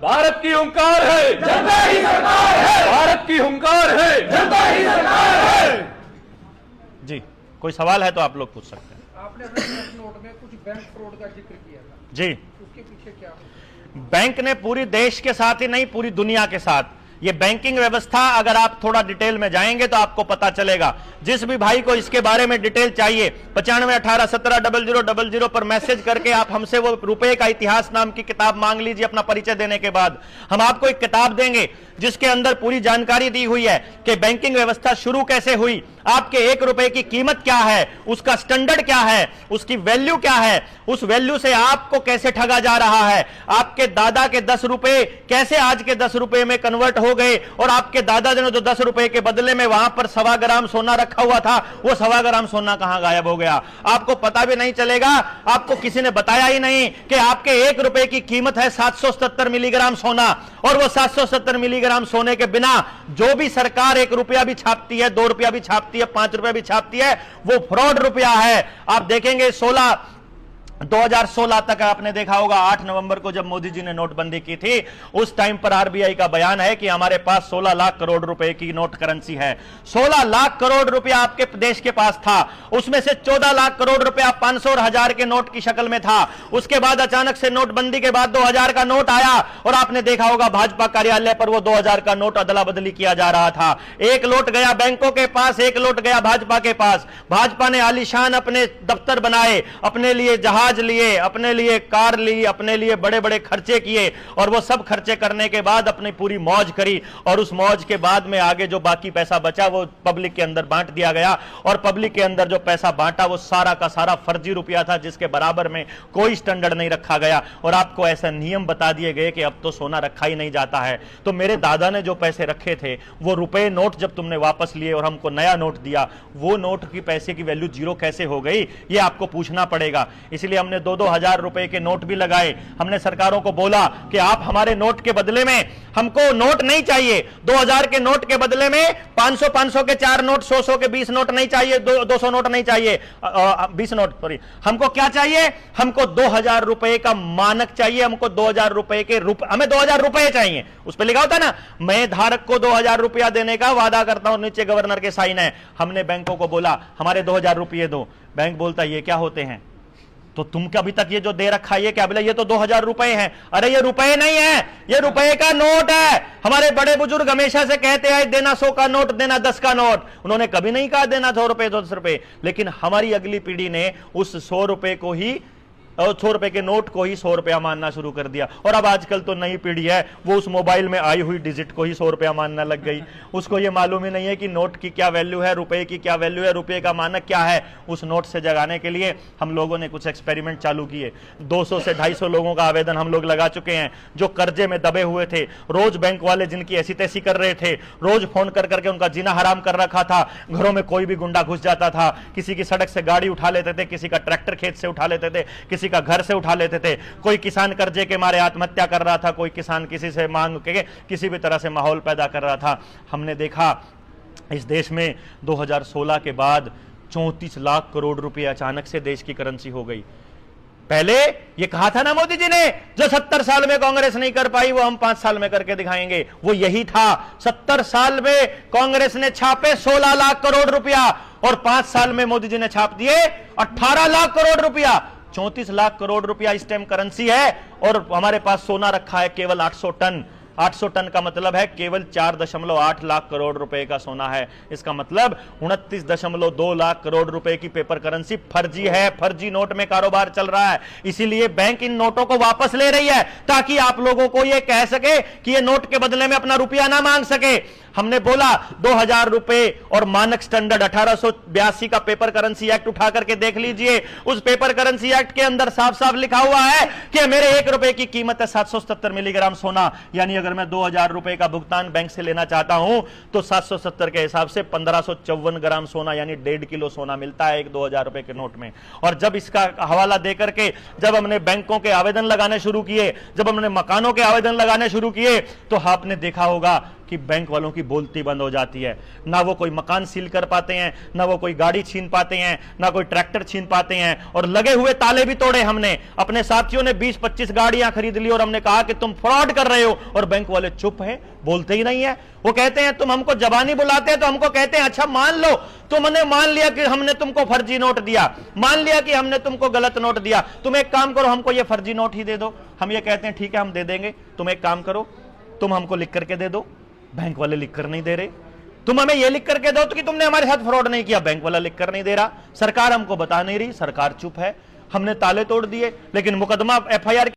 भारत की हुंकार है, जनता ही सरकार है। भारत की हुंकार है, जनता ही सरकार है। जी, कोई सवाल है तो आप लोग पूछ सकते हैं। आपने अपने प्रेस नोट में कुछ बैंक फ्रॉड का जिक्र किया था, जी, उसके पीछे क्या? बैंक ने पूरी देश के साथ ही नहीं पूरी दुनिया के साथ ये बैंकिंग व्यवस्था, अगर आप थोड़ा डिटेल में जाएंगे तो आपको पता चलेगा। जिस भी भाई को इसके बारे में डिटेल चाहिए 9518170000 पर मैसेज करके आप हमसे वो रुपए का इतिहास नाम की किताब मांग लीजिए। अपना परिचय देने के बाद हम आपको एक किताब देंगे जिसके अंदर पूरी जानकारी दी हुई है कि बैंकिंग व्यवस्था शुरू कैसे हुई, आपके 1 रुपए की कीमत क्या है, उसका स्टैंडर्ड क्या है, उसकी वैल्यू क्या है, उस वैल्यू से आपको कैसे ठगा जा रहा है, आपके दादा के 10 रुपए कैसे आज के 10 रुपए में कन्वर्ट हो गए, और आपके दादा ने जो 10 रुपए के बदले में वहां पर 1.25 ग्राम सोना रखा हुआ था, वो 1.25 ग्राम सोना कहां गायब हो गया, आपको पता भी नहीं चलेगा। आपको किसी ने बताया ही नहीं कि आपके 1 रुपए की कीमत है 770 मिलीग्राम सोना, और वो 770 मिलीग्राम सोने के बिना जो भी सरकार 1 रुपया भी छापती है, 2 रुपया भी छापती है, 5 रुपया भी छापती है, वो फ्रॉड रुपया है। आप देखेंगे 2016 तक आपने देखा होगा 8 नवंबर को जब मोदी जी ने नोटबंदी की थी, उस टाइम पर आरबीआई का बयान है कि हमारे पास 16 लाख करोड़ रुपए की नोट करेंसी है। 16 लाख करोड़ रुपया आपके देश के पास था, उसमें से 14 लाख करोड़ रुपया 500 और 1000 के नोट की शक्ल में था। उसके बाद अचानक से नोटबंदी के बाद 2000 का नोट आया, और आपने देखा होगा भाजपा कार्यालय पर वो 2000 का नोट अदला बदली किया जा रहा था। एक लौट गया बैंकों के पास, एक लौट गया भाजपा के पास। भाजपा ने आलीशान अपने दफ्तर बनाए, अपने लिए जहाज लिए, अपने लिए कार ली, अपने लिए बड़े बड़े खर्चे किए, और वो सब खर्चे करने के बाद अपनी पूरी मौज करी, और उस मौज के बाद में आगे जो बाकी पैसा बचा वो पब्लिक के अंदर बांट दिया गया, और पब्लिक के अंदर जो पैसा बांटा वो सारा का सारा फर्जी रुपया था, जिसके बराबर में कोई स्टैंडर्ड नहीं रखा गया, और आपको ऐसा नियम बता दिए गए कि अब तो सोना रखा ही नहीं जाता है। तो मेरे दादा ने जो पैसे रखे थे, वो रुपए नोट जब तुमने वापस लिए और हमको नया नोट दिया, वो नोट की पैसे की वैल्यू जीरो कैसे हो गई, ये आपको पूछना पड़ेगा। इसलिए हमने 2-2 हजार रुपए के नोट भी लगाए। हमने सरकारों को बोला कि आप हमारे नोट के बदले में, हमको नोट नहीं चाहिए 2000 के नोट के बदले में 500 के 4 नोट, 100 के 20 नोट नहीं चाहिए, 200 नोट नहीं चाहिए, 20 नोट सॉरी। हमको क्या चाहिए? हमको 2000 रुपए का मानक चाहिए, हमको 2000 रुपए के हमें 2000 रुपए चाहिए। उस पर लिखा होता ना, मैं धारक को 2000 रुपया देने का वादा करता हूं, नीचे गवर्नर के साइन है। हमने बैंकों को बोला हमारे 2000 रुपये दो। बैंक बोलता ये क्या होते हैं? तो तुम क्या अभी तक ये जो दे रखा है क्या? बोले ये तो 2000 रुपए हैं। अरे ये रुपए नहीं है, ये रुपए का नोट है। हमारे बड़े बुजुर्ग हमेशा से कहते हैं देना 100 का नोट, देना 10 का नोट। उन्होंने कभी नहीं कहा देना 100 रुपए 200 रुपए, लेकिन हमारी अगली पीढ़ी ने उस 100 रुपए को ही, 100 रुपए के नोट को ही 100 रुपया मानना शुरू कर दिया। और अब आजकल तो नई पीढ़ी है, वो उस मोबाइल में आई हुई डिजिट को ही 100 रुपया मानना लग गई। उसको ये मालूम ही नहीं है कि नोट की क्या वैल्यू है, रुपए की क्या वैल्यू है, रुपए का मानक क्या है। उस नोट से जगाने के लिए हम लोगों ने कुछ एक्सपेरिमेंट चालू किए। 200 से 250 लोगों का आवेदन हम लोग लगा चुके हैं, जो कर्जे में दबे हुए थे, रोज बैंक वाले जिनकी ऐसी तैसी कर रहे थे, रोज फोन कर करके उनका जीना हराम कर रखा था। घरों में कोई भी गुंडा घुस जाता था, किसी की सड़क से गाड़ी उठा लेते थे, किसी का ट्रैक्टर खेत से उठा लेते थे, किसी का घर से उठा लेते थे, कोई किसान कर्जे के मारे आत्महत्या कर रहा था, कोई किसान किसी से मांग के किसी भी तरह से माहौल पैदा कर रहा था। हमने देखा इस देश में 2016 के बाद 34 लाख करोड़ रुपए अचानक से देश की करेंसी हो गई। पहले ये कहा था ना मोदी जी ने, जो 70 साल में कांग्रेस नहीं कर पाई वो हम 5 साल में करके दिखाएंगे, वो यही था। 70 साल में कांग्रेस ने छापे 16 लाख करोड़ रुपया, और 5 साल में मोदी जी ने छाप दिए 18 लाख करोड़ रुपया। 34 लाख करोड़ रुपया इस टाइम करेंसी है, और हमारे पास सोना रखा है केवल 800 टन। 800 टन का मतलब है केवल 4.8 लाख करोड़ रुपए का सोना है। इसका मतलब 29.2 लाख करोड़ रुपए की पेपर करेंसी फर्जी है, फर्जी नोट में कारोबार चल रहा है। इसीलिए बैंक इन नोटों को वापस ले रही है, ताकि आप लोगों को यह कह सके कि ये नोट के बदले में अपना रुपया ना मांग सके। हमने बोला 2000 रुपए और मानक स्टैंडर्ड 1882 का पेपर करेंसी एक्ट उठा करके देख लीजिए। उस पेपर करेंसी एक्ट के अंदर साफ साफ लिखा हुआ है कि मेरे 1 रुपए की कीमत है 770 मिलीग्राम सोना, यानी अगर मैं 2000 रुपए का भुगतान बैंक से लेना चाहता हूं तो 770 के हिसाब से 1554 ग्राम सोना यानी 1.5 किलो सोना मिलता है एक 2000 रुपए के नोट में। और जब इसका हवाला देकर के जब हमने बैंकों के आवेदन लगाने शुरू किए, जब हमने मकानों के आवेदन लगाने शुरू किए, तो आपने देखा होगा कि कि बैंक वालों की बोलती बंद हो जाती है। ना वो कोई मकान सील कर पाते हैं, ना वो कोई गाड़ी छीन पाते हैं, ना कोई ट्रैक्टर छीन पाते हैं। और लगे हुए ताले भी तोड़े हमने। अपने साथियों ने 20-25 गाड़ियां खरीद ली और हमने कहा कि तुम फ्रॉड कर रहे हो, और बैंक वाले चुप हैं, बोलते ही नहीं है। वो कहते हैं तुम हमको जबानी बुलाते हैं तो हमको कहते हैं अच्छा मान लो, तुमने मान लिया कि हमने तुमको फर्जी नोट दिया, मान लिया कि हमने तुमको गलत नोट दिया, तुम एक काम करो हमको ये फर्जी नोट ही दे दो। हम ये कहते हैं ठीक है हम दे देंगे, तुम एक काम करो तुम हमको लिख करके दे दो। बैंक वाले लिख कर नहीं दे रहे। तुम हमें यह लिख करके दो तो कि तुमने हमारे साथ फ्रॉड नहीं किया, बैंक वाला लिख कर नहीं दे रहा। सरकार हमको बता नहीं रही, सरकार चुप है। हमने ताले तोड़ दिए, लेकिन मुकदमा FIR